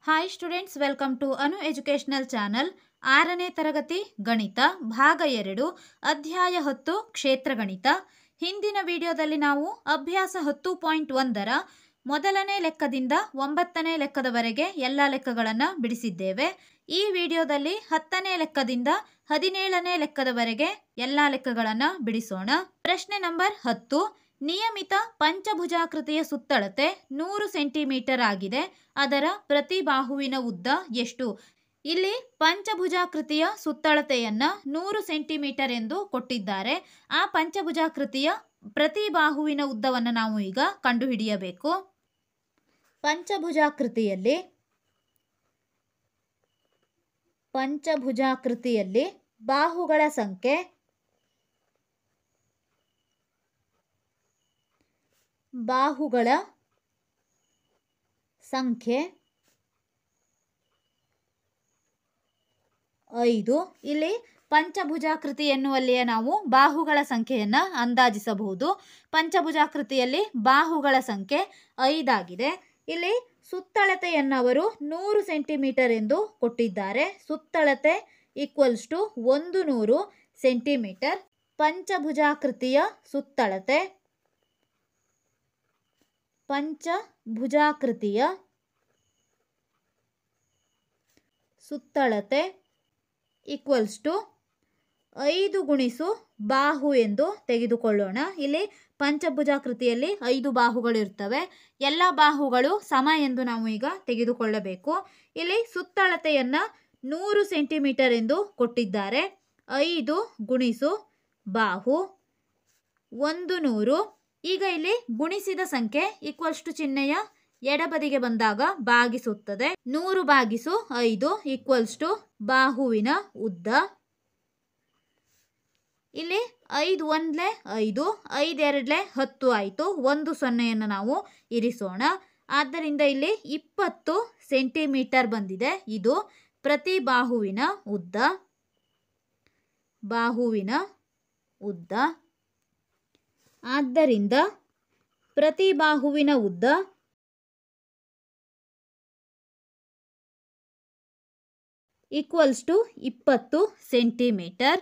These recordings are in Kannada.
Hi students, welcome to Anu educational channel. 6ನೇ ತರಗತಿ ಗಣಿತ ಭಾಗ 2 ಅಧ್ಯಾಯ 10 ಕ್ಷೇತ್ರ ಗಣಿತ. ಹಿಂದಿನ ವಿಡಿಯೋದಲ್ಲಿ ನಾವು ಅಭ್ಯಾಸ 10.1ರ ಮೊದಲನೇ ಲೆಕ್ಕದಿಂದ 9ನೇ ಲೆಕ್ಕದವರೆಗೆ ಎಲ್ಲ ಲೆಕ್ಕಗಳನ್ನು ಬಿಡಿಸಿದ್ದೇವೆ. ಈ ವಿಡಿಯೋದಲ್ಲಿ 10ನೇ ಲೆಕ್ಕದಿಂದ 17ನೇ ಲೆಕ್ಕದವರೆಗೆ ಎಲ್ಲ ಲೆಕ್ಕಗಳನ್ನು ಬಿಡಿಸೋಣ. ಪ್ರಶ್ನೆ ನಂಬರ್ 10. ನಿಯಮಿತ ಪಂಚಭುಜಾಕೃತಿಯ ಸುತ್ತಳತೆ 100 ಸೆಂಟಿಮೀಟರ್ ಆಗಿದೆ. ಅದರ ಪ್ರತಿ ಬಾಹುವಿನ ಉದ್ದ ಎಷ್ಟು? ಇಲ್ಲಿ ಪಂಚಭುಜಾಕೃತಿಯ ಸುತ್ತಳತೆಯನ್ನ 100 ಸೆಂಟಿಮೀಟರ್ ಎಂದು ಕೊಟ್ಟಿದ್ದಾರೆ. ಆ ಪಂಚಭುಜಾಕೃತಿಯ ಪ್ರತಿ ಬಾಹುವಿನ ಉದ್ದವನ್ನು ನಾವು ಈಗ ಕಂಡುಹಿಡಿಯಬೇಕು. ಪಂಚಭುಜಾಕೃತಿಯಲ್ಲಿ ಬಾಹುಗಳ ಸಂಖ್ಯೆ 5. ಇಲ್ಲಿ ಪಂಚಭುಜಾಕೃತಿ ಎನ್ನುವಲ್ಲಿಯೇ ನಾವು ಬಾಹುಗಳ ಸಂಖ್ಯೆಯನ್ನು ಅಂದಾಜಿಸಬಹುದು. ಪಂಚಭುಜಾಕೃತಿಯಲ್ಲಿ ಬಾಹುಗಳ ಸಂಖ್ಯೆ 5 ಆಗಿದೆ. ಇಲ್ಲಿ ಸುತ್ತಳತೆಯನ್ನು ಅವರು 100 ಸೆಂಟಿಮೀಟರ್ ಎಂದು ಕೊಟ್ಟಿದ್ದಾರೆ. ಸುತ್ತಳತೆ = 100 ಸೆಂಟಿಮೀಟರ್. ಪಂಚಭುಜಾಕೃತಿಯ ಸುತ್ತಳತೆ = 5 ಗುಣಿಸು ಬಾಹು ಎಂದು ತೆಗೆದುಕೊಳ್ಳೋಣ. ಇಲ್ಲಿ ಪಂಚಭುಜಾಕೃತಿಯಲ್ಲಿ 5 ಬಾಹುಗಳು ಇರ್ತವೆ. ಎಲ್ಲ ಬಾಹುಗಳು ಸಮ ಎಂದು ನಾವು ಈಗ ತೆಗೆದುಕೊಳ್ಳಬೇಕು. ಇಲ್ಲಿ ಸುತ್ತಳತೆಯನ್ನು 100 ಸೆಂಟಿಮೀಟರ್ ಎಂದು ಕೊಟ್ಟಿದ್ದಾರೆ. 5 ಗುಣಿಸು ಬಾಹು 100. ಈಗ ಇಲ್ಲಿ ಗುಣಿಸಿದ ಸಂಖ್ಯೆ = ಚಿಹ್ನೆಯ ಎಡಬದಿಗೆ ಬಂದಾಗ ಭಾಗಿಸುತ್ತದೆ. 100/5 ಬಾಹುವಿನ ಉದ್ದ. ಇಲ್ಲಿ 5 1 5, 5 2 10 ಆಯಿತು. 1 0ಯನ್ನು ನಾವು ಇರಿಸೋಣ. ಆದ್ದರಿಂದ ಇಲ್ಲಿ 20 ಸೆಂಟಿಮೀಟರ್ ಬಂದಿದೆ. ಇದು ಪ್ರತಿ ಬಾಹುವಿನ ಉದ್ದ. ಆದ್ದರಿಂದ ಪ್ರತಿ ಬಾಹುವಿನ ಉದ್ದ = 20 ಸೆಂಟಿಮೀಟರ್.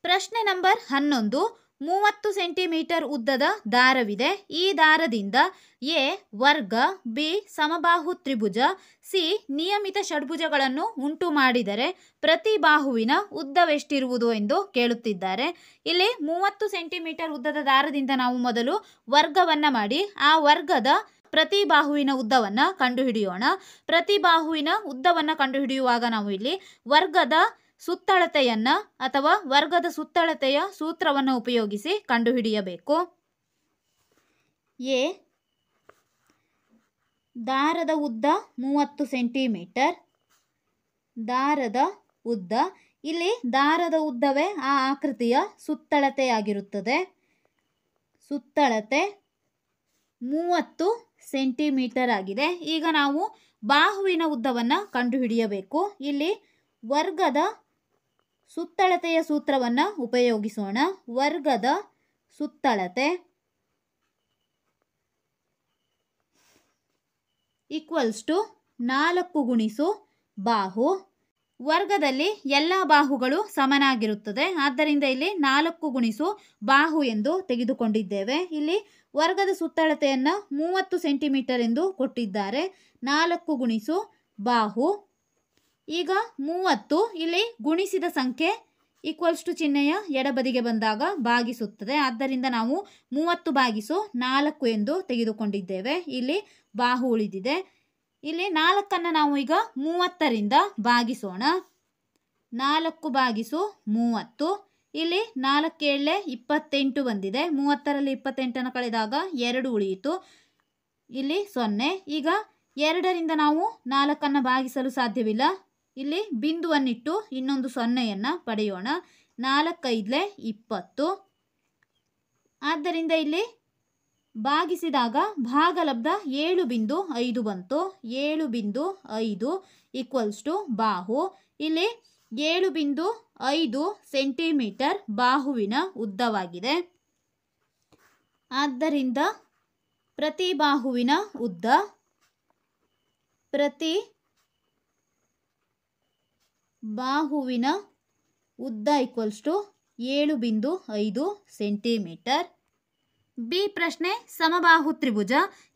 ಪ್ರಶ್ನೆ ನಂಬರ್ 11. 30 ಸೆಂಟಿಮೀಟರ್ ಉದ್ದದ ದಾರವಿದೆ. ಈ ದಾರದಿಂದ ಎ ವರ್ಗ, ಬಿ ಸಮಬಾಹು ತ್ರಿಭುಜ, ಸಿ ನಿಯಮಿತ ಷಡ್ಭುಜಗಳನ್ನು ಉಂಟು ಮಾಡಿದರೆ ಪ್ರತಿ ಬಾಹುವಿನ ಉದ್ದವೆಷ್ಟಿರುವುದು ಎಂದು ಕೇಳುತ್ತಿದ್ದಾರೆ. ಇಲ್ಲಿ 30 ಸೆಂಟಿಮೀಟರ್ ಉದ್ದದ ದಾರದಿಂದ ನಾವು ಮೊದಲು ವರ್ಗವನ್ನು ಮಾಡಿ ಆ ವರ್ಗದ ಪ್ರತಿ ಬಾಹುವಿನ ಉದ್ದವನ್ನು ಕಂಡುಹಿಡಿಯೋಣ. ಪ್ರತಿ ಬಾಹುವಿನ ಉದ್ದವನ್ನು ಕಂಡುಹಿಡಿಯುವಾಗ ನಾವು ಇಲ್ಲಿ ವರ್ಗದ ಸುತ್ತಳತೆಯನ್ನು ಅಥವಾ ವರ್ಗದ ಸುತ್ತಳತೆಯ ಸೂತ್ರವನ್ನು ಉಪಯೋಗಿಸಿ ಕಂಡುಹಿಡಿಯಬೇಕು. ಎ ದಾರದ ಉದ್ದ 30 ಸೆಂಟಿಮೀಟರ್. ದಾರದ ಉದ್ದ, ಇಲ್ಲಿ ದಾರದ ಉದ್ದವೇ ಆ ಆಕೃತಿಯ ಸುತ್ತಳತೆಯಾಗಿರುತ್ತದೆ. ಸುತ್ತಳತೆ 30 ಸೆಂಟಿಮೀಟರ್ ಆಗಿದೆ. ಈಗ ನಾವು ಬಾಹುವಿನ ಉದ್ದವನ್ನು ಕಂಡುಹಿಡಿಯಬೇಕು. ಇಲ್ಲಿ ವರ್ಗದ ಸುತ್ತಳತೆಯ ಸೂತ್ರವನ್ನು ಉಪಯೋಗಿಸೋಣ. ವರ್ಗದ ಸುತ್ತಳತೆ = 4 ಗುಣಿಸು ಬಾಹು. ವರ್ಗದಲ್ಲಿ ಎಲ್ಲ ಬಾಹುಗಳು ಸಮನಾಗಿರುತ್ತದೆ. ಆದ್ದರಿಂದ ಇಲ್ಲಿ 4 ಗುಣಿಸು ಬಾಹು ಎಂದು ತೆಗೆದುಕೊಂಡಿದ್ದೇವೆ. ಇಲ್ಲಿ ವರ್ಗದ ಸುತ್ತಳತೆಯನ್ನು 30 ಸೆಂಟಿಮೀಟರ್ ಎಂದು ಕೊಟ್ಟಿದ್ದಾರೆ. 4 ಗುಣಿಸು ಬಾಹು. ಈಗ 30 ಇಲ್ಲಿ ಗುಣಿಸಿದ ಸಂಖ್ಯೆ = ಚಿಹ್ನೆಯ ಎಡಬದಿಗೆ ಬಂದಾಗ ಭಾಗಿಸುತ್ತದೆ. ಆದ್ದರಿಂದ ನಾವು 30/4 ಎಂದು ತೆಗೆದುಕೊಂಡಿದ್ದೇವೆ. ಇಲ್ಲಿ ಬಾಹು ಉಳಿದಿದೆ. ಇಲ್ಲಿ 4ಅನ್ನು ನಾವು ಈಗ 30ರಿಂದ ಭಾಗಿಸೋಣ. 4/30. ಇಲ್ಲಿ 4 7 28 ಬಂದಿದೆ. 30ರಲ್ಲಿ 28ನ್ನು ಕಳೆದಾಗ 2 ಉಳಿಯಿತು. ಇಲ್ಲಿ 0. ಈಗ 2ರಿಂದ ನಾವು 4ಅನ್ನು ಭಾಗಿಸಲು ಸಾಧ್ಯವಿಲ್ಲ. ಇಲ್ಲಿ ಬಿಂದುವನ್ನಿಟ್ಟು ಇನ್ನೊಂದು 0ಯನ್ನು ಪಡೆಯೋಣ. 4 5 20. ಆದ್ದರಿಂದ ಇಲ್ಲಿ ಭಾಗಿಸಿದಾಗ ಭಾಗಲಬ್ಧ 7.5 ಬಂತು. 7.5 = ಬಾಹು. ಇಲ್ಲಿ 7.5 ಸೆಂಟಿಮೀಟರ್ ಬಾಹುವಿನ ಉದ್ದವಾಗಿದೆ. ಆದ್ದರಿಂದ ಪ್ರತಿ ಬಾಹುವಿನ ಉದ್ದ ಪ್ರತಿ ಬಾಹುವಿನ ಉದ್ದ ಈಕ್ವಲ್ಸ್ ಟು 7.5 ಸೆಂಟಿಮೀಟರ್. ಬಿ ಪ್ರಶ್ನೆ, ಸಮಬಾಹು ತ್ರಿಭುಜ.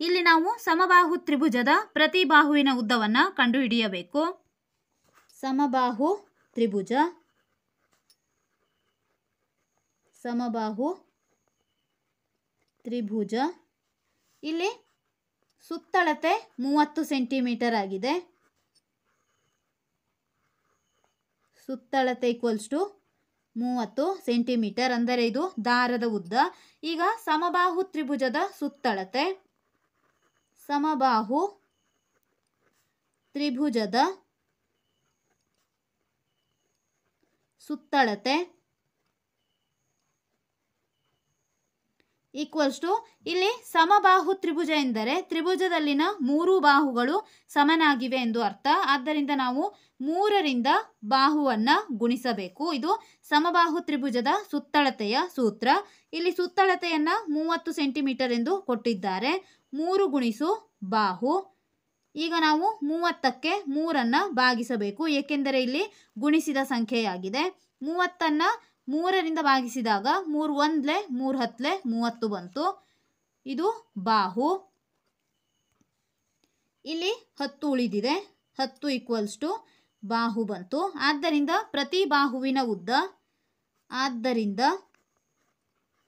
ಇಲ್ಲಿ ನಾವು ಸಮಬಾಹು ತ್ರಿಭುಜದ ಪ್ರತಿ ಬಾಹುವಿನ ಉದ್ದವನ್ನು ಕಂಡುಹಿಡಿಯಬೇಕು. ಸಮಬಾಹು ತ್ರಿಭುಜ, ಸಮಬಾಹು ತ್ರಿಭುಜ. ಇಲ್ಲಿ ಸುತ್ತಳತೆ 30 ಸೆಂಟಿಮೀಟರ್ ಆಗಿದೆ. ಸುತ್ತಳತೆ ಈಕ್ವಲ್ಸ್ ಟು 30 ಸೆಂಟಿಮೀಟರ್, ಅಂದರೆ ಇದು ದಾರದ ಉದ್ದ. ಈಗ ಸಮಬಾಹು ತ್ರಿಭುಜದ ಸುತ್ತಳತೆ, ಸಮಬಾಹು ತ್ರಿಭುಜದ ಸುತ್ತಳತೆ ಈಕ್ವಲ್ಸ್ ಟು, ಇಲ್ಲಿ ಸಮಬಾಹು ತ್ರಿಭುಜ ಎಂದರೆ ತ್ರಿಭುಜದಲ್ಲಿನ 3 ಬಾಹುಗಳು ಸಮನಾಗಿವೆ ಎಂದು ಅರ್ಥ. ಆದ್ದರಿಂದ ನಾವು 3ರಿಂದ ಬಾಹುವನ್ನು ಗುಣಿಸಬೇಕು. ಇದು ಸಮಬಾಹು ತ್ರಿಭುಜದ ಸುತ್ತಳತೆಯ ಸೂತ್ರ. ಇಲ್ಲಿ ಸುತ್ತಳತೆಯನ್ನು 30 ಸೆಂಟಿಮೀಟರ್ ಎಂದು ಕೊಟ್ಟಿದ್ದಾರೆ. 3 ಗುಣಿಸು ಬಾಹು. ಈಗ ನಾವು 30ಕ್ಕೆ 3ಅನ್ನು ಭಾಗಿಸಬೇಕು, ಏಕೆಂದರೆ ಇಲ್ಲಿ ಗುಣಿಸಿದ ಸಂಖ್ಯೆಯಾಗಿದೆ. 30ಅನ್ನು 3ರಿಂದ ಭಾಗಿಸಿದಾಗ 3 1 3 10 30 ಬಂತು. ಇದು ಬಾಹು. ಇಲ್ಲಿ 10 ಉಳಿದಿದೆ. 10 ಈಕ್ವಲ್ಸ್ ಟು ಬಾಹು ಬಂತು. ಆದ್ದರಿಂದ ಪ್ರತಿ ಬಾಹುವಿನ ಉದ್ದ, ಆದ್ದರಿಂದ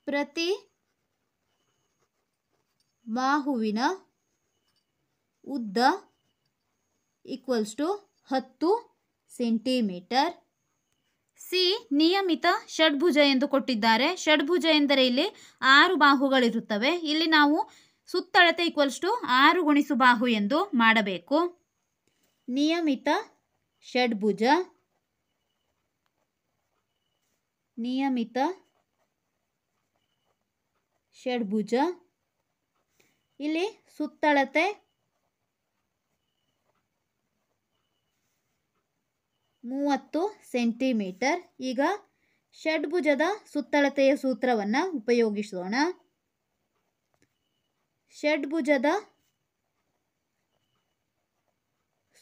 ಪ್ರತಿ ಬಾಹುವಿನ ಉದ್ದ ಈಕ್ವಲ್ಸ್ ಟು 10 ಸೆಂಟಿಮೀಟರ್. ಸಿ, ನಿಯಮಿತ ಷಡ್ಭುಜ ಎಂದು ಕೊಟ್ಟಿದ್ದಾರೆ. ಷಡ್ಭುಜ ಎಂದರೆ ಇಲ್ಲಿ 6 ಬಾಹುಗಳಿರುತ್ತವೆ. ಇಲ್ಲಿ ನಾವು ಸುತ್ತಳತೆ ಈಕ್ವಲ್ಸ್ ಟು 6 ಗುಣಿಸು ಬಾಹು ಎಂದು ಮಾಡಬೇಕು. ನಿಯಮಿತ ಷಡ್ಭುಜ, ನಿಯಮಿತ ಷಡ್ಭುಜ. ಇಲ್ಲಿ ಸುತ್ತಳತೆ 30 ಸೆಂಟಿಮೀಟರ್. ಈಗ ಷಡ್ಭುಜದ ಸುತ್ತಳತೆಯ ಸೂತ್ರವನ್ನು ಉಪಯೋಗಿಸೋಣ. ಷಡ್ಭುಜದ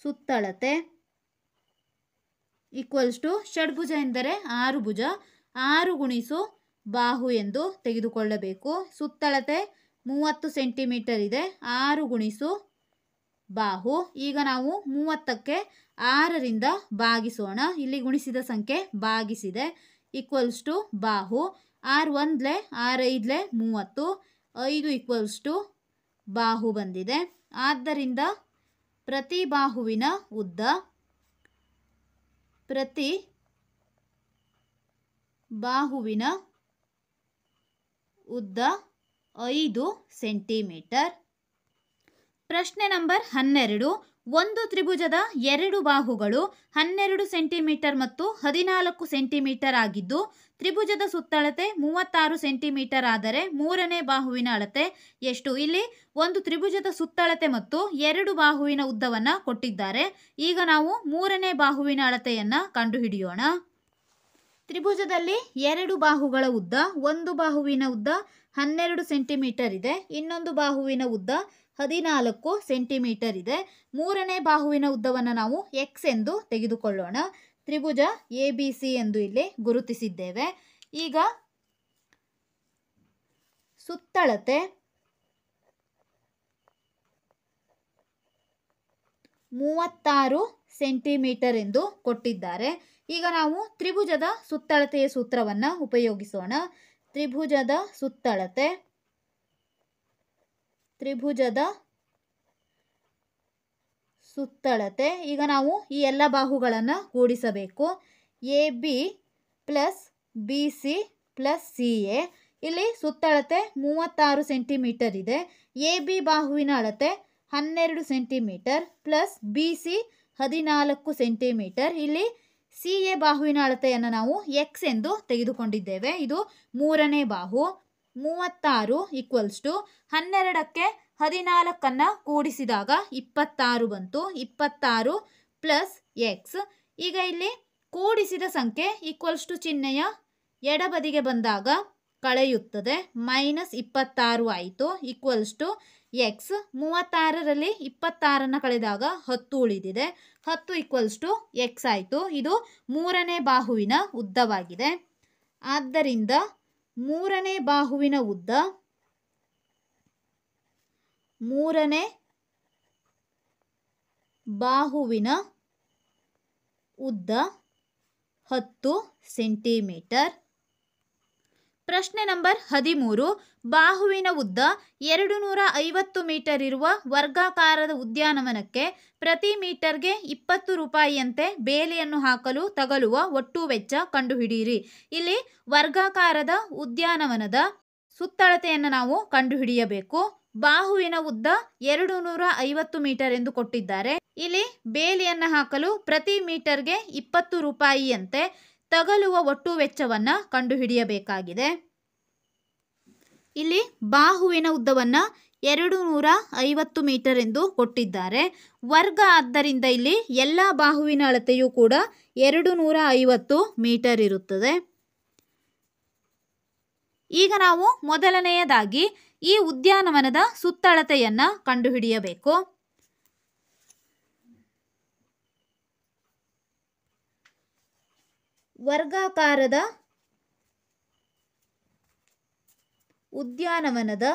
ಸುತ್ತಳತೆ ಈಕ್ವಲ್ಸ್ ಟು, ಷಡ್ಭುಜ ಎಂದರೆ 6 ಭುಜ, 6 ಗುಣಿಸು ಬಾಹು ಎಂದು ತೆಗೆದುಕೊಳ್ಳಬೇಕು. ಸುತ್ತಳತೆ 30 ಸೆಂಟಿಮೀಟರ್ ಇದೆ, 6 ಗುಣಿಸು ಬಾಹು. ಈಗ ನಾವು 30ಕ್ಕೆ 6ರಿಂದ ಭಾಗಿಸೋಣ. ಇಲ್ಲಿ ಗುಣಿಸಿದ ಸಂಖ್ಯೆ ಭಾಗಿಸಿದೆ. ಈಕ್ವಲ್ಸ್ ಟು ಬಾಹು. 6 1 6 5 30, 5 ಈಕ್ವಲ್ಸ್ ಟು ಬಾಹು ಬಂದಿದೆ. ಆದ್ದರಿಂದ ಪ್ರತಿ ಬಾಹುವಿನ ಉದ್ದ, ಪ್ರತಿ ಬಾಹುವಿನ ಉದ್ದ 5 ಸೆಂಟಿಮೀಟರ್. ಪ್ರಶ್ನೆ ನಂಬರ್ 12. ಒಂದು ತ್ರಿಭುಜದ 2 ಬಾಹುಗಳು 12 ಸೆಂಟಿಮೀಟರ್ ಮತ್ತು 14 ಸೆಂಟಿಮೀಟರ್ ಆಗಿದ್ದು ತ್ರಿಭುಜದ ಸುತ್ತಳತೆ 36 ಸೆಂಟಿಮೀಟರ್ ಆದರೆ 3ನೇ ಬಾಹುವಿನ ಅಳತೆ ಎಷ್ಟು? ಇಲ್ಲಿ ಒಂದು ತ್ರಿಭುಜದ ಸುತ್ತಳತೆ ಮತ್ತು 2 ಬಾಹುವಿನ ಉದ್ದವನ್ನು ಕೊಟ್ಟಿದ್ದಾರೆ. ಈಗ ನಾವು 3ನೇ ಬಾಹುವಿನ ಅಳತೆಯನ್ನು ಕಂಡುಹಿಡಿಯೋಣ. ತ್ರಿಭುಜದಲ್ಲಿ 2 ಬಾಹುಗಳ ಉದ್ದ, ಒಂದು ಬಾಹುವಿನ ಉದ್ದ 12 ಸೆಂಟಿಮೀಟರ್ ಇದೆ, ಇನ್ನೊಂದು ಬಾಹುವಿನ ಉದ್ದ 14 ಸೆಂಟಿಮೀಟರ್ ಇದೆ. 3ನೇ ಬಾಹುವಿನ ಉದ್ದವನ್ನು ನಾವು x ಎಂದು ತೆಗೆದುಕೊಳ್ಳೋಣ. ತ್ರಿಭುಜ ABC ಎಂದು ಇಲ್ಲಿ ಗುರುತಿಸಿದ್ದೇವೆ. ಈಗ ಸುತ್ತಳತೆ 36 ಸೆಂಟಿಮೀಟರ್ ಎಂದು ಕೊಟ್ಟಿದ್ದಾರೆ. ಈಗ ನಾವು ತ್ರಿಭುಜದ ಸುತ್ತಳತೆಯ ಸೂತ್ರವನ್ನು ಉಪಯೋಗಿಸೋಣ. ತ್ರಿಭುಜದ ಸುತ್ತಳತೆ, ತ್ರಿಭುಜದ ಸುತ್ತಳತೆ. ಈಗ ನಾವು ಈ ಎಲ್ಲ ಬಾಹುಗಳನ್ನು ಕೂಡಿಸಬೇಕು. AB plus BC plus CA. ಇಲ್ಲಿ ಸುತ್ತಳತೆ 36 ಸೆಂಟಿಮೀಟರ್ ಇದೆ. AB ಬಾಹುವಿನ ಅಳತೆ 12 ಸೆಂಟಿಮೀಟರ್ ಪ್ಲಸ್ BC 14 ಸೆಂಟಿಮೀಟರ್. ಇಲ್ಲಿ CA ಬಾಹುವಿನ ಅಳತೆಯನ್ನು ನಾವು x ಎಂದು ತೆಗೆದುಕೊಂಡಿದ್ದೇವೆ. ಇದು 3ನೇ ಬಾಹು. 36 ಈಕ್ವಲ್ಸ್ ಟು 12ಕ್ಕೆ 14ಅನ್ನು ಕೂಡಿಸಿದಾಗ 26 ಬಂತು. 26 ಪ್ಲಸ್ x. ಈಗ ಇಲ್ಲಿ ಕೂಡಿಸಿದ ಸಂಖ್ಯೆ ಈಕ್ವಲ್ಸ್ ಟು ಚಿಹ್ನೆಯ ಎಡಬದಿಗೆ ಬಂದಾಗ ಕಳೆಯುತ್ತದೆ. -26 ಆಯಿತು. ಈಕ್ವಲ್ಸ್ ಟು ಎಕ್ಸ್ 36ರಲ್ಲಿ 26 ಕಳೆದಾಗ 10 ಉಳಿದಿದೆ. 10 = ಎಕ್ಸ್ ಆಯಿತು. ಇದು ಮೂರನೇ ಬಾಹುವಿನ ಉದ್ದವಾಗಿದೆ. ಆದ್ದರಿಂದ ಮೂರನೇ ಬಾಹುವಿನ ಉದ್ದ 10 ಸೆಂಟಿಮೀಟರ್. ಪ್ರಶ್ನೆ ನಂಬರ್ 13. ಬಾಹುವಿನ ಉದ್ದ 250 ಮೀಟರ್ ಇರುವ ವರ್ಗಾಕಾರದ ಉದ್ಯಾನವನಕ್ಕೆ ಪ್ರತಿ ಮೀಟರ್ಗೆ 20 ರೂಪಾಯಿಯಂತೆ ಬೇಲಿಯನ್ನು ಹಾಕಲು ತಗಲುವ ಒಟ್ಟು ವೆಚ್ಚ ಕಂಡುಹಿಡಿಯಿರಿ. ಇಲ್ಲಿ ವರ್ಗಾಕಾರದ ಉದ್ಯಾನವನದ ಸುತ್ತಳತೆಯನ್ನು ನಾವು ಕಂಡುಹಿಡಿಯಬೇಕು. ಬಾಹುವಿನ ಉದ್ದ 250 ಮೀಟರ್ ಎಂದು ಕೊಟ್ಟಿದ್ದಾರೆ. ಇಲ್ಲಿ ಬೇಲಿಯನ್ನು ಹಾಕಲು ಪ್ರತಿ ಮೀಟರ್ಗೆ 20 ರೂಪಾಯಿಯಂತೆ ತಗಲುವ ಒಟ್ಟು ವೆಚ್ಚವನ್ನು ಕಂಡುಹಿಡಿಯಬೇಕಾಗಿದೆ. ಇಲ್ಲಿ ಬಾಹುವಿನ ಉದ್ದವನ್ನು 250 ಮೀಟರ್ ಎಂದು ಕೊಟ್ಟಿದ್ದಾರೆ. ವರ್ಗ ಆದ್ದರಿಂದ ಇಲ್ಲಿ ಎಲ್ಲ ಬಾಹುವಿನ ಅಳತೆಯೂ ಕೂಡ 250 ಮೀಟರ್ ಇರುತ್ತದೆ. ಈಗ ನಾವು ಮೊದಲನೆಯದಾಗಿ ಈ ಉದ್ಯಾನವನದ ಸುತ್ತಳತೆಯನ್ನು ಕಂಡುಹಿಡಿಯಬೇಕು. ವರ್ಗಾಕಾರದ ಉದ್ಯಾನವನದ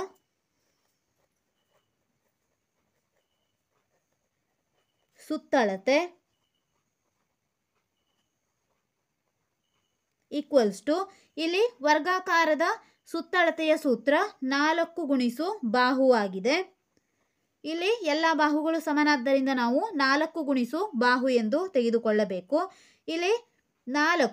ಸುತ್ತಳತೆ ಇಲ್ಲಿ ವರ್ಗಾಕಾರದ ಸುತ್ತಳತೆಯ ಸೂತ್ರ 4 × ಬಾಹು ಆಗಿದೆ. ಇಲ್ಲಿ ಎಲ್ಲ ಬಾಹುಗಳು ಸಮನಾದ್ದರಿಂದ ನಾವು 4 × ಬಾಹು ಎಂದು ತೆಗೆದುಕೊಳ್ಳಬೇಕು. ಇಲ್ಲಿ 4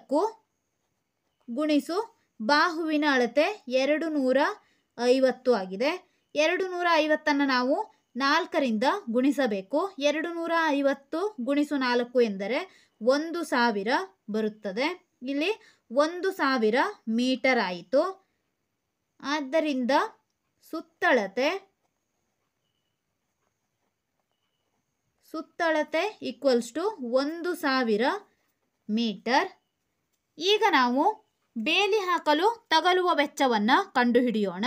× ಬಾಹುವಿನ ಅಳತೆ 250 ಆಗಿದೆ. 250 ನಾವು 4ರಿಂದ ಗುಣಿಸಬೇಕು. 250 × 4 ಎಂದರೆ 1000 ಬರುತ್ತದೆ. ಇಲ್ಲಿ 1000 ಮೀಟರ್ ಆಯಿತು. ಆದ್ದರಿಂದ ಸುತ್ತಳತೆ = 1000 ಮೀಟರ್. ಈಗ ನಾವು ಬೇಲಿ ಹಾಕಲು ತಗಲುವ ವೆಚ್ಚವನ್ನು ಕಂಡುಹಿಡಿಯೋಣ.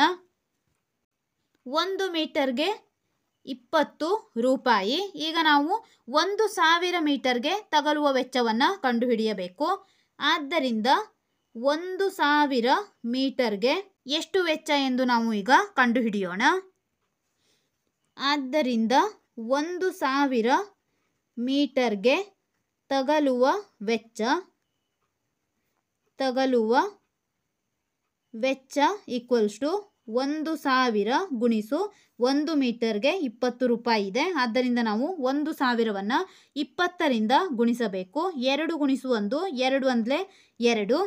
1 ಮೀಟರ್ಗೆ 20 ರೂಪಾಯಿ. ಈಗ ನಾವು 1000 ಮೀಟರ್ಗೆ ತಗಲುವ ವೆಚ್ಚವನ್ನು ಕಂಡುಹಿಡಿಯಬೇಕು. ಆದ್ದರಿಂದ 1000 ಮೀಟರ್ಗೆ ಎಷ್ಟು ವೆಚ್ಚ ಎಂದು ನಾವು ಈಗ ಕಂಡುಹಿಡಿಯೋಣ. ಆದ್ದರಿಂದ 1000 ಮೀಟರ್ಗೆ ತಗಲುವ ವೆಚ್ಚ = 1000 × 1 ಮೀಟರ್ಗೆ 20 ರೂಪಾಯಿ ಇದೆ. ಆದ್ದರಿಂದ ನಾವು 1000ವನ್ನು 20ರಿಂದ ಗುಣಿಸಬೇಕು. 2 × 1 2 × 2.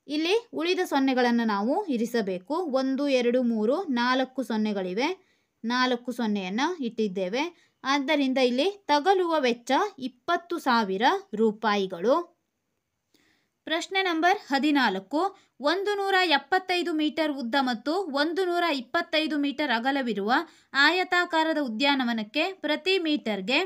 ಇಲ್ಲಿ ಉಳಿದ ಸೊನ್ನೆಗಳನ್ನು ನಾವು ಇರಿಸಬೇಕು. 1 2 3 4 ಸೊನ್ನೆಗಳಿವೆ. 4 ಸೊನ್ನೆಯನ್ನು ಇಟ್ಟಿದ್ದೇವೆ. ಆದ್ದರಿಂದ ಇಲ್ಲಿ ತಗಲುವ ವೆಚ್ಚ 20,000 ರೂಪಾಯಿಗಳು. ಪ್ರಶ್ನೆ ನಂಬರ್ 14. 175 ಮೀಟರ್ ಉದ್ದ ಮತ್ತು 125 ಮೀಟರ್ ಅಗಲವಿರುವ ಆಯತಾಕಾರದ ಉದ್ಯಾನವನಕ್ಕೆ ಪ್ರತಿ ಮೀಟರ್ಗೆ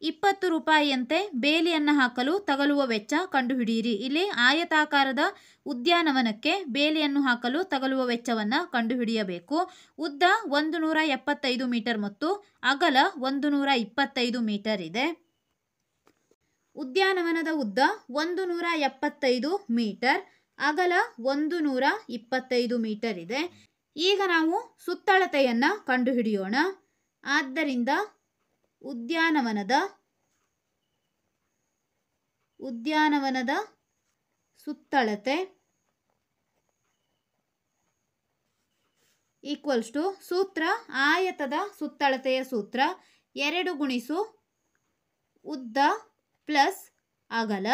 20 ರೂಪಾಯಿಯಂತೆ ಬೇಲಿಯನ್ನು ಹಾಕಲು ತಗಲುವ ವೆಚ್ಚ ಕಂಡುಹಿಡಿಯಿರಿ. ಇಲ್ಲಿ ಆಯತಾಕಾರದ ಉದ್ಯಾನವನಕ್ಕೆ ಬೇಲಿಯನ್ನು ಹಾಕಲು ತಗಲುವ ವೆಚ್ಚವನ್ನು ಕಂಡುಹಿಡಿಯಬೇಕು. ಉದ್ದ 175 ಮೀಟರ್ ಮತ್ತು ಅಗಲ 125 ಮೀಟರ್ ಇದೆ. ಉದ್ಯಾನವನದ ಉದ್ದ 175 ಮೀಟರ್, ಅಗಲ 125 ಮೀಟರ್ ಇದೆ. ಈಗ ನಾವು ಸುತ್ತಳತೆಯನ್ನು ಕಂಡುಹಿಡಿಯೋಣ. ಆದ್ದರಿಂದ ಉದ್ಯಾನವನದ ಸುತ್ತಳತೆ ಸೂತ್ರ ಆಯತದ ಸುತ್ತಳತೆಯ ಸೂತ್ರ 2 × ಉದ್ದ ಪ್ಲಸ್ ಅಗಲ.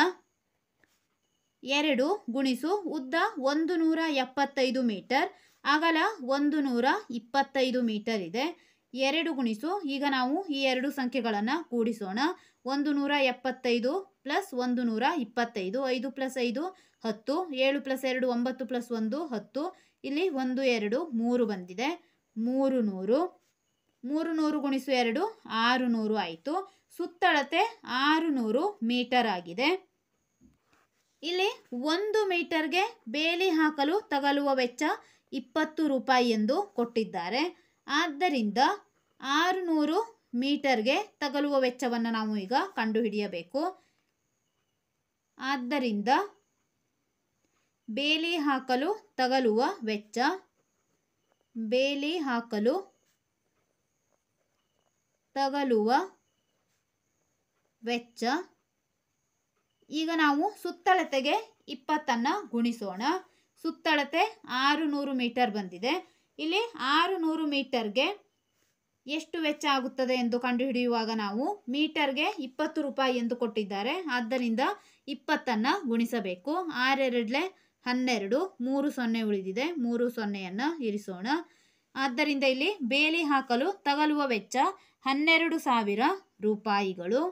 2 × ಉದ್ದ 175 ಮೀಟರ್, ಅಗಲ 125 ಮೀಟರ್ ಇದೆ. 2 × ಈಗ ನಾವು ಈ ಎರಡು ಸಂಖ್ಯೆಗಳನ್ನು ಕೂಡಿಸೋಣ. 175 + 125. 5 + 5 10. 7 + 2 9 + 1 10. ಇಲ್ಲಿ 1 2 3 ಬಂದಿದೆ. 300. 300 × 2 600 ಆಯಿತು. ಸುತ್ತಳತೆ 600 ಮೀಟರ್ ಆಗಿದೆ. ಇಲ್ಲಿ 1 ಮೀಟರ್ಗೆ ಬೇಲಿ ಹಾಕಲು ತಗಲುವ ವೆಚ್ಚ 20 ರೂಪಾಯಿ ಎಂದು ಕೊಟ್ಟಿದ್ದಾರೆ. ಆದ್ದರಿಂದ 600 ಮೀಟರ್ಗೆ ತಗಲುವ ವೆಚ್ಚವನ್ನು ನಾವು ಈಗ ಕಂಡುಹಿಡಿಯಬೇಕು. ಆದ್ದರಿಂದ ಬೇಲಿ ಹಾಕಲು ತಗಲುವ ವೆಚ್ಚ, ಬೇಲಿ ಹಾಕಲು ತಗಲುವ ವೆಚ್ಚ. ಈಗ ನಾವು ಸುತ್ತಳತೆಗೆ 20 ಗುಣಿಸೋಣ. ಸುತ್ತಳತೆ 600 ಮೀಟರ್ ಬಂದಿದೆ. ಇಲ್ಲಿ 600 ಮೀಟರ್ಗೆ ಎಷ್ಟು ವೆಚ್ಚ ಆಗುತ್ತದೆ ಎಂದು ಕಂಡುಹಿಡಿಯುವಾಗ ನಾವು ಮೀಟರ್ಗೆ 20 ರೂಪಾಯಿ ಎಂದು ಕೊಟ್ಟಿದ್ದಾರೆ. ಆದ್ದರಿಂದ 20 ಗುಣಿಸಬೇಕು. 6 2 12, 3 0 ಉಳಿದಿದೆ. 3 0 ಇರಿಸೋಣ. ಆದ್ದರಿಂದ ಇಲ್ಲಿ ಬೇಲಿ ಹಾಕಲು ತಗಲುವ ವೆಚ್ಚ 12,000 ರೂಪಾಯಿಗಳು.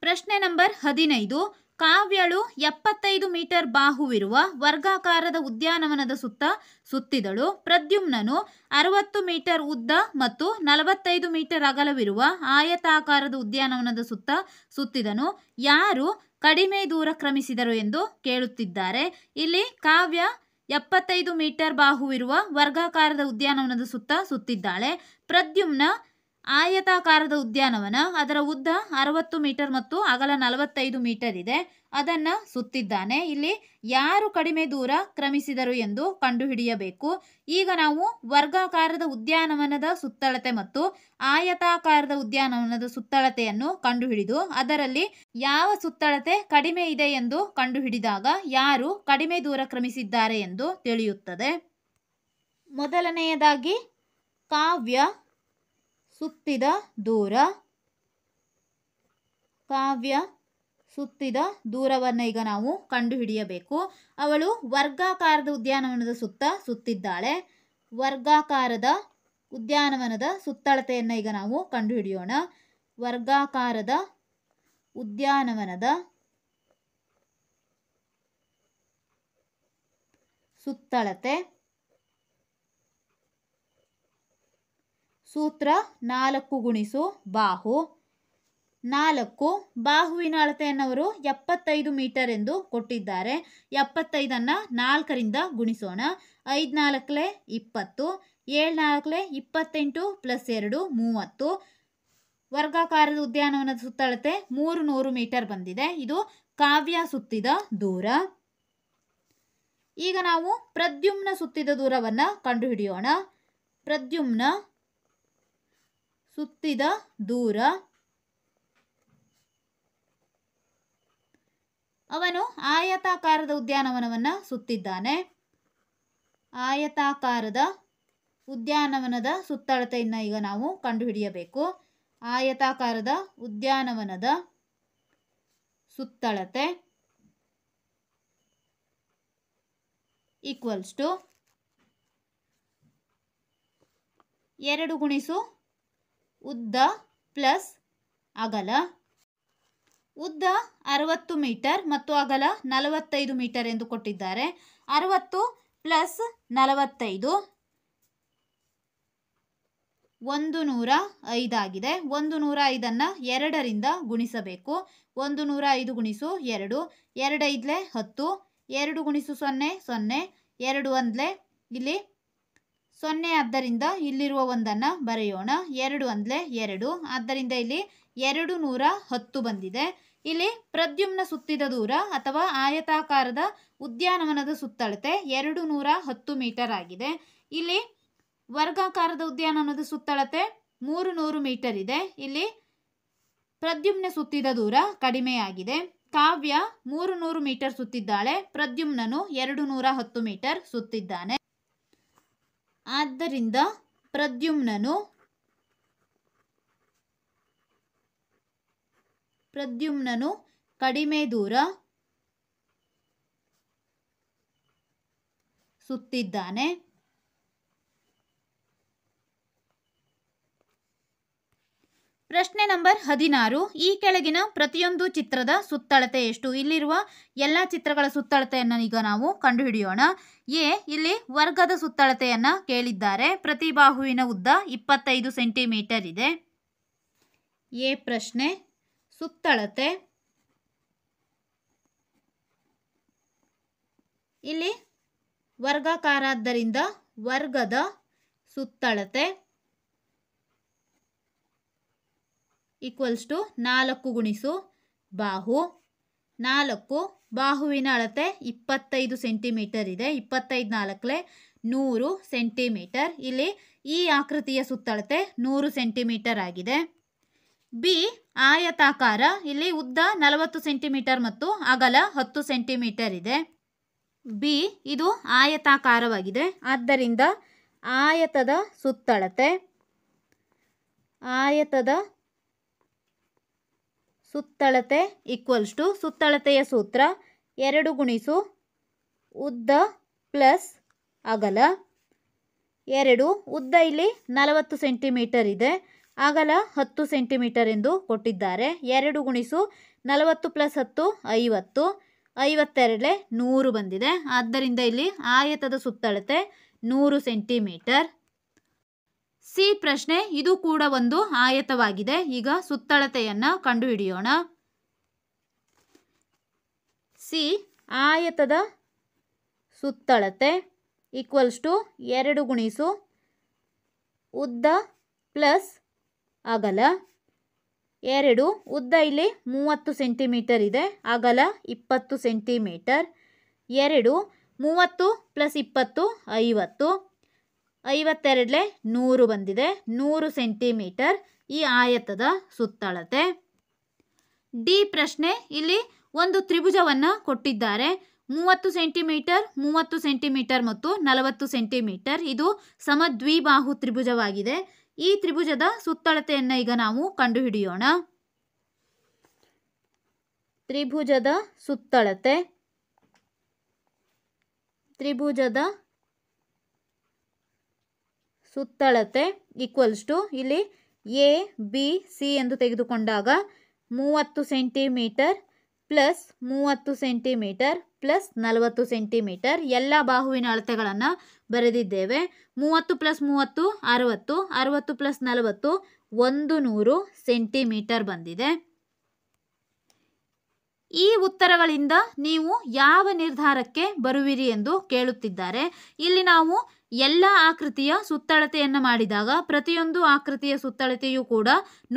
ಪ್ರಶ್ನೆ ನಂಬರ್ 15. ಕಾವ್ಯಳು 75 ಮೀಟರ್ ಬಾಹುವಿರುವ ವರ್ಗಾಕಾರದ ಉದ್ಯಾನವನದ ಸುತ್ತ ಸುತ್ತಿದಳು. ಪ್ರದ್ಯುಮ್ನನು 60 ಮೀಟರ್ ಉದ್ದ ಮತ್ತು 45 ಮೀಟರ್ ಅಗಲವಿರುವ ಆಯತಾಕಾರದ ಉದ್ಯಾನವನದ ಸುತ್ತ ಸುತ್ತಿದನು. ಯಾರು ಕಡಿಮೆ ದೂರ ಕ್ರಮಿಸಿದರು ಎಂದು ಕೇಳುತ್ತಿದ್ದಾರೆ. ಇಲ್ಲಿ ಕಾವ್ಯ 75 ಮೀಟರ್ ಬಾಹುವಿರುವ ವರ್ಗಾಕಾರದ ಉದ್ಯಾನವನದ ಸುತ್ತ ಸುತ್ತಿದ್ದಾಳೆ. ಪ್ರದ್ಯುಮ್ನ ಆಯತಾಕಾರದ ಉದ್ಯಾನವನ, ಅದರ ಉದ್ದ 60 ಮೀಟರ್ ಮತ್ತು ಅಗಲ 45 ಮೀಟರ್ ಇದೆ, ಅದನ್ನು ಸುತ್ತಿದ್ದಾನೆ. ಇಲ್ಲಿ ಯಾರು ಕಡಿಮೆ ದೂರ ಕ್ರಮಿಸಿದರು ಎಂದು ಕಂಡುಹಿಡಿಯಬೇಕು. ಈಗ ನಾವು ವರ್ಗಾಕಾರದ ಉದ್ಯಾನವನದ ಸುತ್ತಳತೆ ಮತ್ತು ಆಯತಾಕಾರದ ಉದ್ಯಾನವನದ ಸುತ್ತಳತೆಯನ್ನು ಕಂಡುಹಿಡಿದು ಅದರಲ್ಲಿ ಯಾವ ಸುತ್ತಳತೆ ಕಡಿಮೆ ಇದೆ ಎಂದು ಕಂಡುಹಿಡಿದಾಗ ಯಾರು ಕಡಿಮೆ ದೂರ ಕ್ರಮಿಸಿದ್ದಾರೆ ಎಂದು ತಿಳಿಯುತ್ತದೆ. ಮೊದಲನೆಯದಾಗಿ ಕಾವ್ಯ ಸುತ್ತಿದ ದೂರ. ಕಾವ್ಯ ಸುತ್ತಿದ ದೂರವನ್ನು ಈಗ ನಾವು ಕಂಡುಹಿಡಿಯಬೇಕು. ಅವಳು ವರ್ಗಾಕಾರದ ಉದ್ಯಾನವನದ ಸುತ್ತ ಸುತ್ತಿದ್ದಾಳೆ. ವರ್ಗಾಕಾರದ ಉದ್ಯಾನವನದ ಸುತ್ತಳತೆಯನ್ನು ಈಗ ನಾವು ಕಂಡುಹಿಡಿಯೋಣ. ವರ್ಗಾಕಾರದ ಉದ್ಯಾನವನದ ಸುತ್ತಳತೆ ಸೂತ್ರ 4 ಗುಣಿಸು ಬಾಹು. 4 ಬಾಹುವಿನ ಅಳತೆಯನ್ನು ಅವರು 75 ಮೀಟರ್ ಎಂದು ಕೊಟ್ಟಿದ್ದಾರೆ. 75 4ರಿಂದ ಗುಣಿಸೋಣ. 5 4 20, 7 4 28 ಪ್ಲಸ್ 2 30. ವರ್ಗಾಕಾರದ ಉದ್ಯಾನವನದ ಸುತ್ತಳತೆ 300 ಮೀಟರ್ ಬಂದಿದೆ. ಇದು ಕಾವ್ಯ ಸುತ್ತಿದ ದೂರ. ಈಗ ನಾವು ಪ್ರದ್ಯುಮ್ನ ಸುತ್ತಿದ ದೂರವನ್ನು ಕಂಡುಹಿಡಿಯೋಣ. ಪ್ರದ್ಯುಮ್ನ ಸುತ್ತಿದ ದೂರ. ಅವನು ಆಯತಾಕಾರದ ಉದ್ಯಾನವನವನ್ನು ಸುತ್ತಿದ್ದಾನೆ. ಆಯತಾಕಾರದ ಉದ್ಯಾನವನದ ಸುತ್ತಳತೆಯನ್ನು ಈಗ ನಾವು ಕಂಡುಹಿಡಿಯಬೇಕು. ಆಯತಾಕಾರದ ಉದ್ಯಾನವನದ ಸುತ್ತಳತೆ ಈಕ್ವಲ್ಸ್ ಟು 2 ಗುಣಿಸು ಉದ್ದ ಪ್ಲಸ್ ಅಗಲ. ಉದ್ದ 60 ಮೀಟರ್ ಮತ್ತು ಅಗಲ 45 ಮೀಟರ್ ಎಂದು ಕೊಟ್ಟಿದ್ದಾರೆ. 60 ಪ್ಲಸ್ 45 105 ಆಗಿದೆ. 105 2ರಿಂದ ಗುಣಿಸಬೇಕು. 105 ಗುಣಿಸು 2, 2 5 10, 2 ಗುಣಿಸು 0 0, 2 1 ಇಲ್ಲಿ 0 ಆದ್ದರಿಂದ ಇಲ್ಲಿರುವ 1 ಬರೆಯೋಣ. 2 1 2, ಆದ್ದರಿಂದ ಇಲ್ಲಿ 210 ಬಂದಿದೆ. ಇಲ್ಲಿ ಪ್ರದ್ಯುಮ್ನ ಸುತ್ತಿದ ದೂರ ಅಥವಾ ಆಯತಾಕಾರದ ಉದ್ಯಾನವನದ ಸುತ್ತಳತೆ 210 ಮೀಟರ್ ಆಗಿದೆ. ಇಲ್ಲಿ ವರ್ಗಾಕಾರದ ಉದ್ಯಾನವನದ ಸುತ್ತಳತೆ 300 ಮೀಟರ್ ಇದೆ. ಇಲ್ಲಿ ಪ್ರದ್ಯುಮ್ನ ಸುತ್ತಿದ ದೂರ ಕಡಿಮೆಯಾಗಿದೆ. ಕಾವ್ಯ 300 ಮೀಟರ್ ಸುತ್ತಿದ್ದಾಳೆ. ಪ್ರದ್ಯುಮ್ನನು 210 ಮೀಟರ್ ಸುತ್ತಿದ್ದಾನೆ. ಆದ್ದರಿಂದ ಪ್ರದ್ಯುಮ್ನನು ಕಡಿಮೆ ದೂರ ಸುತ್ತಿದ್ದಾನೆ. ಪ್ರಶ್ನೆ ನಂಬರ್ 16. ಈ ಕೆಳಗಿನ ಪ್ರತಿಯೊಂದು ಚಿತ್ರದ ಸುತ್ತಳತೆ ಎಷ್ಟು? ಇಲ್ಲಿರುವ ಎಲ್ಲ ಚಿತ್ರಗಳ ಸುತ್ತಳತೆಯನ್ನು ಈಗ ನಾವು ಕಂಡುಹಿಡಿಯೋಣ. ಇಲ್ಲಿ ವರ್ಗದ ಸುತ್ತಳತೆಯನ್ನು ಕೇಳಿದ್ದಾರೆ. ಪ್ರತಿ ಬಾಹುವಿನ ಉದ್ದ 25 ಸೆಂಟಿಮೀಟರ್ ಇದೆ. ಪ್ರಶ್ನೆ ಸುತ್ತಳತೆ. ಇಲ್ಲಿ ವರ್ಗಾಕಾರ ಆದ್ದರಿಂದ ವರ್ಗದ ಸುತ್ತಳತೆ ಈಕ್ವಲ್ಸ್ ಟು 4 ಗುಣಿಸು ಬಾಹು. 4 ಬಾಹುವಿನ ಅಳತೆ 25 ಸೆಂಟಿಮೀಟರ್ ಇದೆ. 25 4 100 ಸೆಂಟಿಮೀಟರ್. ಇಲ್ಲಿ ಈ ಆಕೃತಿಯ ಸುತ್ತಳತೆ 100 ಸೆಂಟಿಮೀಟರ್ ಆಗಿದೆ. ಬಿ ಆಯತಾಕಾರ. ಇಲ್ಲಿ ಉದ್ದ 40 ಸೆಂಟಿಮೀಟರ್ ಮತ್ತು ಅಗಲ 10 ಸೆಂಟಿಮೀಟರ್ ಇದೆ. ಬಿ ಇದು ಆಯತಾಕಾರವಾಗಿದೆ. ಆದ್ದರಿಂದ ಆಯತದ ಸುತ್ತಳತೆ ಈಕ್ವಲ್ಸ್ ಟು ಸುತ್ತಳತೆಯ ಸೂತ್ರ 2 ಗುಣಿಸು ಉದ್ದ ಪ್ಲಸ್ ಅಗಲ. 2 ಉದ್ದ ಇಲ್ಲಿ 40 ಸೆಂಟಿಮೀಟರ್ ಇದೆ, ಅಗಲ 10 ಸೆಂಟಿಮೀಟರ್ ಎಂದು ಕೊಟ್ಟಿದ್ದಾರೆ. 2 ಗುಣಿಸು 40 ಪ್ಲಸ್ 10 50. 52 100 ಬಂದಿದೆ. ಆದ್ದರಿಂದ ಇಲ್ಲಿ ಆಯತದ ಸುತ್ತಳತೆ 100 ಸೆಂಟಿಮೀಟರ್. ಸಿ ಪ್ರಶ್ನೆ. ಇದು ಕೂಡ ಒಂದು ಆಯತವಾಗಿದೆ. ಈಗ ಸುತ್ತಳತೆಯನ್ನು ಕಂಡುಹಿಡಿಯೋಣ. ಸಿ ಆಯತದ ಸುತ್ತಳತೆ ಈಕ್ವಲ್ಸ್ ಟು 2 ಗುಣಿಸು ಉದ್ದ ಪ್ಲಸ್ ಅಗಲ. 2 ಉದ್ದ ಇಲ್ಲಿ 30 ಸೆಂಟಿಮೀಟರ್ ಇದೆ, ಅಗಲ 20 ಸೆಂಟಿಮೀಟರ್. 2 30 ಪ್ಲಸ್ 20 50. 52 100 ಬಂದಿದೆ. 100 ಸೆಂಟಿಮೀಟರ್ ಈ ಆಯತದ ಸುತ್ತಳತೆ. ಡಿ ಪ್ರಶ್ನೆ. ಇಲ್ಲಿ ಒಂದು ತ್ರಿಭುಜವನ್ನು ಕೊಟ್ಟಿದ್ದಾರೆ. 30 ಸೆಂಟಿಮೀಟರ್ 30 ಸೆಂಟಿಮೀಟರ್ ಮತ್ತು 40 ಸೆಂಟಿಮೀಟರ್. ಇದು ಸಮದ್ವಿಬಾಹು ತ್ರಿಭುಜವಾಗಿದೆ. ಈ ತ್ರಿಭುಜದ ಸುತ್ತಳತೆಯನ್ನು ಈಗ ನಾವು ಕಂಡುಹಿಡಿಯೋಣ. ತ್ರಿಭುಜದ ಸುತ್ತಳತೆ ಈಕ್ವಲ್ಸ್ ಟು ಇಲ್ಲಿ ಎ ಬಿ ಸಿ ಎಂದು ತೆಗೆದುಕೊಂಡಾಗ 30 centimetre plus 30 centimetre plus 40 centimetre. ಎಲ್ಲ ಬಾಹುವಿನ ಅಳತೆಗಳನ್ನು ಬರೆದಿದ್ದೇವೆ. 30 ಪ್ಲಸ್ 30 60. 60 ಪ್ಲಸ್ 40 100 ಸೆಂಟಿಮೀಟರ್ ಬಂದಿದೆ. ಈ ಉತ್ತರಗಳಿಂದ ನೀವು ಯಾವ ನಿರ್ಧಾರಕ್ಕೆ ಬರುವಿರಿ ಎಂದು ಕೇಳುತ್ತಿದ್ದಾರೆ. ಇಲ್ಲಿ ನಾವು ಎಲ್ಲ ಆಕೃತಿಯ ಸುತ್ತಳತೆಯನ್ನು ಮಾಡಿದಾಗ ಪ್ರತಿಯೊಂದು ಆಕೃತಿಯ ಸುತ್ತಳತೆಯೂ ಕೂಡ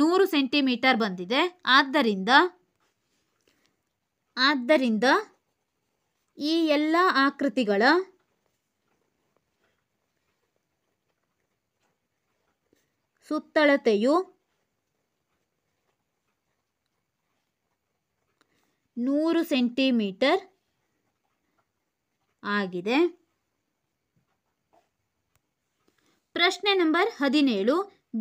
100 ಸೆಂಟಿಮೀಟರ್ ಬಂದಿದೆ. ಆದ್ದರಿಂದ ಈ ಎಲ್ಲ ಆಕೃತಿಗಳ ಸುತ್ತಳತೆಯು 100 ಸೆಂಟಿಮೀಟರ್ ಆಗಿದೆ. ಪ್ರಶ್ನೆ ನಂಬರ್ 17.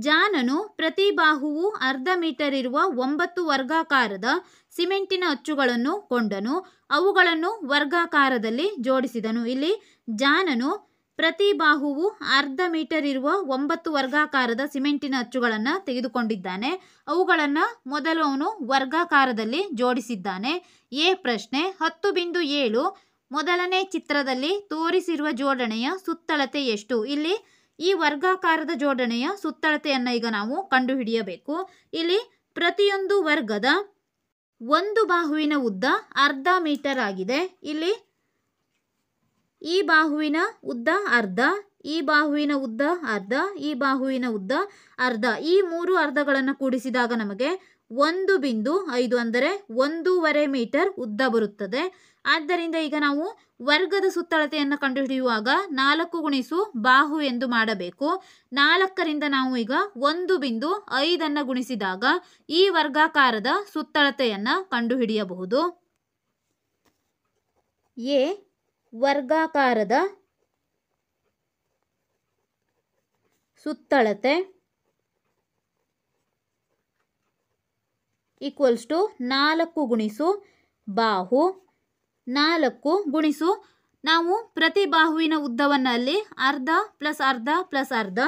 ಜಾನನು ಪ್ರತಿ ಬಾಹುವು ಅರ್ಧ ಮೀಟರ್ ಇರುವ 9 ವರ್ಗಾಕಾರದ ಸಿಮೆಂಟಿನ ಅಚ್ಚುಗಳನ್ನು ಕೊಂಡನು. ಅವುಗಳನ್ನು ವರ್ಗಾಕಾರದಲ್ಲಿ ಜೋಡಿಸಿದನು. ಇಲ್ಲಿ ಜಾನನು ಪ್ರತಿ ಬಾಹುವು ಅರ್ಧ ಮೀಟರ್ ಇರುವ 9 ವರ್ಗಾಕಾರದ ಸಿಮೆಂಟಿನ ಅಚ್ಚುಗಳನ್ನು ತೆಗೆದುಕೊಂಡಿದ್ದಾನೆ. ಅವುಗಳನ್ನು ಮೊದಲು ಅವನು ವರ್ಗಾಕಾರದಲ್ಲಿ ಜೋಡಿಸಿದ್ದಾನೆ. ಎ ಪ್ರಶ್ನೆ. 10.7 ಮೊದಲನೇ ಚಿತ್ರದಲ್ಲಿ ತೋರಿಸಿರುವ ಜೋಡಣೆಯ ಸುತ್ತಳತೆ ಎಷ್ಟು? ಇಲ್ಲಿ ಈ ವರ್ಗಾಕಾರದ ಜೋಡಣೆಯ ಸುತ್ತಳತೆಯನ್ನು ಈಗ ನಾವು ಕಂಡುಹಿಡಿಯಬೇಕು. ಇಲ್ಲಿ ಪ್ರತಿಯೊಂದು ವರ್ಗದ ಒಂದು ಬಾಹುವಿನ ಉದ್ದ ಅರ್ಧ ಮೀಟರ್ ಆಗಿದೆ. ಇಲ್ಲಿ ಈ ಬಾಹುವಿನ ಉದ್ದ ಅರ್ಧ, ಈ ಬಾಹುವಿನ ಉದ್ದ ಅರ್ಧ, ಈ ಬಾಹುವಿನ ಉದ್ದ ಅರ್ಧ. ಈ 3 ಅರ್ಧಗಳನ್ನು ಕೂಡಿಸಿದಾಗ ನಮಗೆ 1.5 ಅಂದರೆ 1.5 ಮೀಟರ್ ಉದ್ದ ಬರುತ್ತದೆ. ಆದ್ದರಿಂದ ಈಗ ನಾವು ವರ್ಗದ ಸುತ್ತಳತೆಯನ್ನು ಕಂಡುಹಿಡಿಯುವಾಗ 4 ಗುಣಿಸು ಬಾಹು ಎಂದು ಮಾಡಬೇಕು. 4ರಿಂದ ನಾವು ಈಗ 1.5 ಗುಣಿಸಿದಾಗ ಈ ವರ್ಗಾಕಾರದ ಸುತ್ತಳತೆಯನ್ನು ಕಂಡುಹಿಡಿಯಬಹುದು. ಎ ವರ್ಗಾಕಾರದ ಸುತ್ತಳತೆ ಈಕ್ವಲ್ಸ್ ಟು 4 ಗುಣಿಸು ಬಾಹು. 4 ಗುಣಿಸು ನಾವು ಪ್ರತಿ ಬಾಹುವಿನ ಉದ್ದವನ್ನು ಅಲ್ಲಿ ಅರ್ಧ ಪ್ಲಸ್ ಅರ್ಧ ಪ್ಲಸ್ ಅರ್ಧ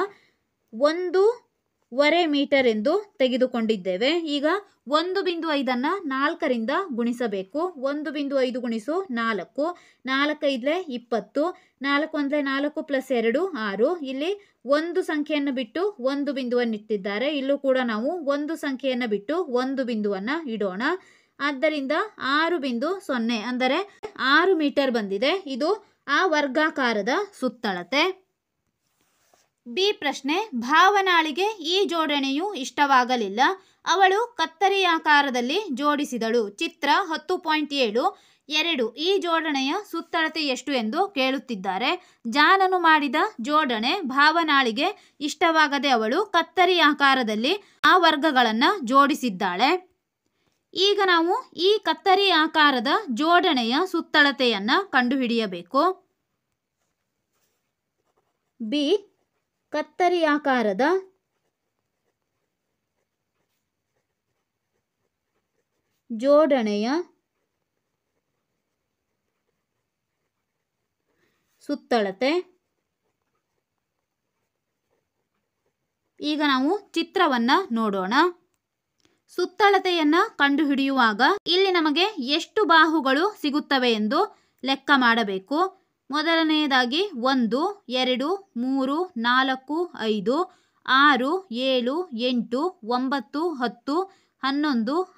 1.5 ಮೀಟರ್ ಎಂದು ತೆಗೆದುಕೊಂಡಿದ್ದೇವೆ. ಈಗ 1.5 4ರಿಂದ ಗುಣಿಸಬೇಕು. 1.5 ಗುಣಿಸು 4. 4 5 20. 4 1 4 ಪ್ಲಸ್ 2 6. ಇಲ್ಲಿ ಒಂದು ಸಂಖ್ಯೆಯನ್ನು ಬಿಟ್ಟು ಒಂದು ಬಿಂದುವನ್ನು ಇಟ್ಟಿದ್ದಾರೆ. ಇಲ್ಲೂ ಕೂಡ ನಾವು ಒಂದು ಸಂಖ್ಯೆಯನ್ನು ಬಿಟ್ಟು ಒಂದು ಬಿಂದುವನ್ನು ಇಡೋಣ. ಆದ್ದರಿಂದ 6.0 ಅಂದರೆ 6 ಮೀಟರ್ ಬಂದಿದೆ. ಇದು ಆ ವರ್ಗಾಕಾರದ ಸುತ್ತಳತೆ. ಬಿ ಪ್ರಶ್ನೆ, ಭಾವನಾಳಿಗೆ ಈ ಜೋಡಣೆಯು ಇಷ್ಟವಾಗಲಿಲ್ಲ. ಅವಳು ಕತ್ತರಿ ಆಕಾರದಲ್ಲಿ ಜೋಡಿಸಿದಳು. ಚಿತ್ರ 10.7. 2. ಈ ಜೋಡಣೆಯ ಸುತ್ತಳತೆ ಎಷ್ಟು ಎಂದು ಕೇಳುತ್ತಿದ್ದಾರೆ. ಜಾನನು ಮಾಡಿದ ಜೋಡಣೆ ಭಾವನಾಳಿಗೆ ಇಷ್ಟವಾಗದೆ ಅವಳು ಕತ್ತರಿ ಆಕಾರದಲ್ಲಿ ಆ ವರ್ಗಗಳನ್ನು ಜೋಡಿಸಿದ್ದಾಳೆ. ಈಗ ನಾವು ಈ ಕತ್ತರಿ ಆಕಾರದ ಜೋಡಣೆಯ ಸುತ್ತಳತೆಯನ್ನು ಕಂಡುಹಿಡಿಯಬೇಕು. ಬಿ ಕತ್ತರಿ ಆಕಾರದ ಜೋಡಣೆಯ ಸುತ್ತಳತೆ. ಈಗ ನಾವು ಚಿತ್ರವನ್ನು ನೋಡೋಣ. ಸುತ್ತಳತೆಯನ್ನು ಕಂಡುಹಿಡಿಯುವಾಗ ಇಲ್ಲಿ ನಮಗೆ ಎಷ್ಟು ಬಾಹುಗಳು ಸಿಗುತ್ತವೆ ಎಂದು ಲೆಕ್ಕ ಮಾಡಬೇಕು. ಮೊದಲನೆಯದಾಗಿ 1, 2, 3, 4, 5, 6, 7, 8, 9, 10,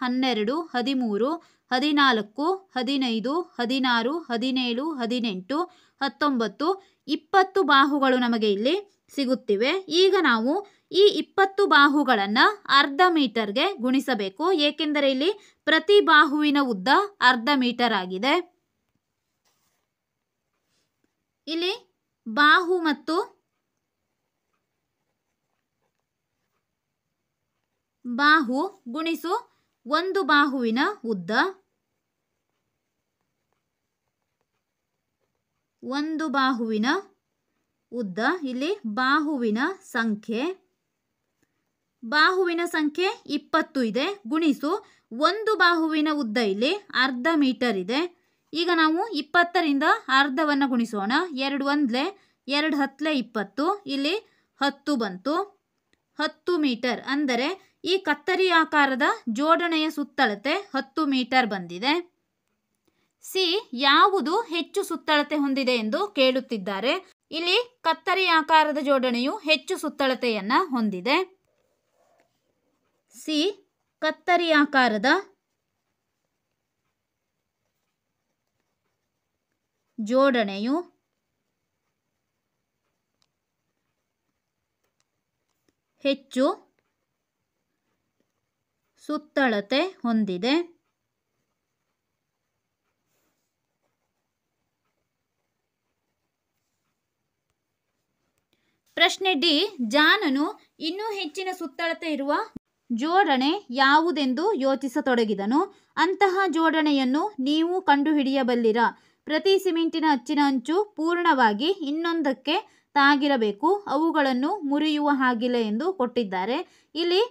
11, 12, 13, 14, 15, 16, 17, 18, 19, 20 ಬಾಹುಗಳು ನಮಗೆ ಇಲ್ಲಿ ಸಿಗುತ್ತಿವೆ. ಈಗ ನಾವು ಈ 20 ಬಾಹುಗಳನ್ನು ಅರ್ಧ ಮೀಟರ್ಗೆ ಗುಣಿಸಬೇಕು. ಏಕೆಂದರೆ ಇಲ್ಲಿ ಪ್ರತಿ ಬಾಹುವಿನ ಉದ್ದ ಅರ್ಧ ಮೀಟರ್ ಆಗಿದೆ. ಇಲ್ಲಿ ಬಾಹು ಮತ್ತು ಬಾಹು ಗುಣಿಸು ಒಂದು ಬಾಹುವಿನ ಉದ್ದ, ಒಂದು ಬಾಹುವಿನ ಉದ್ದ. ಇಲ್ಲಿ ಬಾಹುವಿನ ಸಂಖ್ಯೆ 20 ಇದೆ. ಗುಣಿಸು ಒಂದು ಬಾಹುವಿನ ಉದ್ದ ಇಲ್ಲಿ ಅರ್ಧ ಮೀಟರ್ ಇದೆ. ಈಗ ನಾವು 20ರಿಂದ ಅರ್ಧವನ್ನು ಗುಣಿಸೋಣ. 2 1 2 10 20. ಇಲ್ಲಿ 10 ಬಂತು. 10 ಮೀಟರ್ ಅಂದರೆ ಈ ಕತ್ತರಿ ಆಕಾರದ ಜೋಡಣೆಯ ಸುತ್ತಳತೆ 10 ಮೀಟರ್ ಬಂದಿದೆ. ಸಿ ಯಾವುದು ಹೆಚ್ಚು ಸುತ್ತಳತೆ ಹೊಂದಿದೆ ಎಂದು ಕೇಳುತ್ತಿದ್ದಾರೆ. ಇಲ್ಲಿ ಕತ್ತರಿ ಆಕಾರದ ಜೋಡಣೆಯು ಹೆಚ್ಚು ಸುತ್ತಳತೆಯನ್ನು ಹೊಂದಿದೆ. ಸಿ ಕತ್ತರಿ ಆಕಾರದ ಜೋಡಣೆಯು ಹೆಚ್ಚು ಸುತ್ತಳತೆ ಹೊಂದಿದೆ. ಪ್ರಶ್ನೆ ಡಿ, ಜಾನನು ಇನ್ನೂ ಹೆಚ್ಚಿನ ಸುತ್ತಳತೆ ಇರುವ ಜೋಡಣೆ ಯಾವುದೆಂದು ಯೋಚಿಸತೊಡಗಿದನು. ಅಂತಹ ಜೋಡಣೆಯನ್ನು ನೀವು ಕಂಡುಹಿಡಿಯಬಲ್ಲಿರಾ? ಪ್ರತಿ ಸಿಮೆಂಟಿನ ಅಚ್ಚಿನ ಅಂಚು ಪೂರ್ಣವಾಗಿ ಇನ್ನೊಂದಕ್ಕೆ ತಾಗಿರಬೇಕು. ಅವುಗಳನ್ನು ಮುರಿಯುವ ಹಾಗಿಲ್ಲ ಎಂದು ಕೊಟ್ಟಿದ್ದಾರೆ. ಇಲ್ಲಿ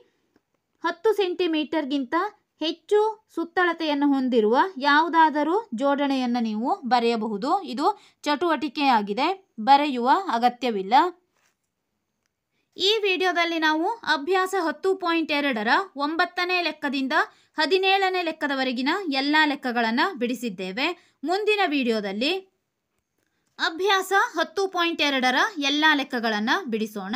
10 ಸೆಂಟಿಮೀಟರ್ಗಿಂತ ಹೆಚ್ಚು ಸುತ್ತಳತೆಯನ್ನು ಹೊಂದಿರುವ ಯಾವುದಾದರೂ ಜೋಡಣೆಯನ್ನು ನೀವು ಬರೆಯಬಹುದು. ಇದು ಚಟುವಟಿಕೆಯಾಗಿದೆ, ಬರೆಯುವ ಅಗತ್ಯವಿಲ್ಲ. ಈ ವಿಡಿಯೋದಲ್ಲಿ ನಾವು ಅಭ್ಯಾಸ 10.2ರ 9ನೇ ಲೆಕ್ಕದಿಂದ 17ನೇ ಲೆಕ್ಕದವರೆಗಿನ ಎಲ್ಲ ಲೆಕ್ಕಗಳನ್ನು ಬಿಡಿಸಿದ್ದೇವೆ. ಮುಂದಿನ ವಿಡಿಯೋದಲ್ಲಿ ಅಭ್ಯಾಸ 10.2ರ ಎಲ್ಲ ಲೆಕ್ಕಗಳನ್ನು ಬಿಡಿಸೋಣ.